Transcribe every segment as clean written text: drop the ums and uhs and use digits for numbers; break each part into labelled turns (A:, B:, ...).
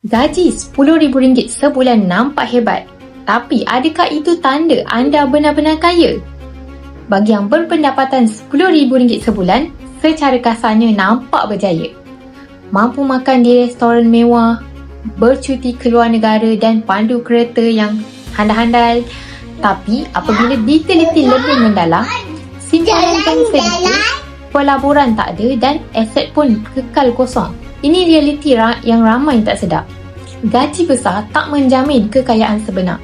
A: Gaji RM10,000 sebulan nampak hebat. Tapi adakah itu tanda anda benar-benar kaya? Bagi yang berpendapatan RM10,000 sebulan, secara kasarnya nampak berjaya. Mampu makan di restoran mewah, bercuti ke luar negara dan pandu kereta yang handal-handal. Tapi apabila diteliti lebih mendalam, simpanan kan sedikit, pelaburan tak ada dan aset pun kekal kosong. Ini realiti yang ramai tak sedar. Gaji besar tak menjamin kekayaan sebenar.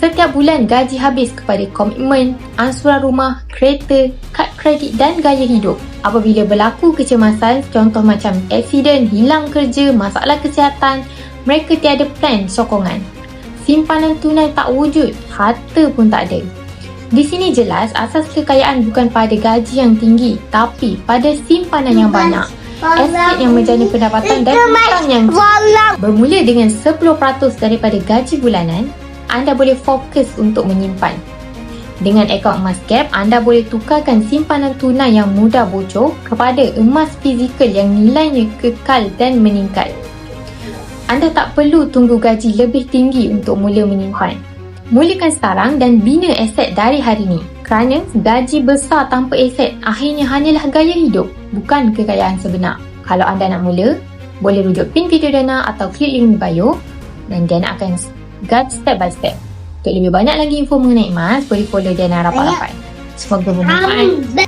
A: Setiap bulan gaji habis kepada komitmen, ansuran rumah, kereta, kad kredit dan gaya hidup. Apabila berlaku kecemasan, contoh macam aksiden, hilang kerja, masalah kesihatan, mereka tiada plan sokongan. Simpanan tunai tak wujud, harta pun tak ada. Di sini jelas asas kekayaan bukan pada gaji yang tinggi, tapi pada simpanan yang banyak, aset yang menjana pendapatan dan hutang yang bermula dengan 10% daripada gaji bulanan. Anda boleh fokus untuk menyimpan. Dengan akaun emas gap, anda boleh tukarkan simpanan tunai yang mudah bocor kepada emas fizikal yang nilainya kekal dan meningkat. Anda tak perlu tunggu gaji lebih tinggi untuk mula menyimpan. Mulakan sekarang dan bina aset dari hari ini. Kerana gaji besar tanpa aset akhirnya hanyalah gaya hidup, bukan kekayaan sebenar. Kalau anda nak mula, boleh rujuk pin video Dana atau klik link bio dan Dana akan guide step by step. Untuk lebih banyak lagi info mengenai emas, boleh follow Dana rapat-rapat. Semoga bermanfaat.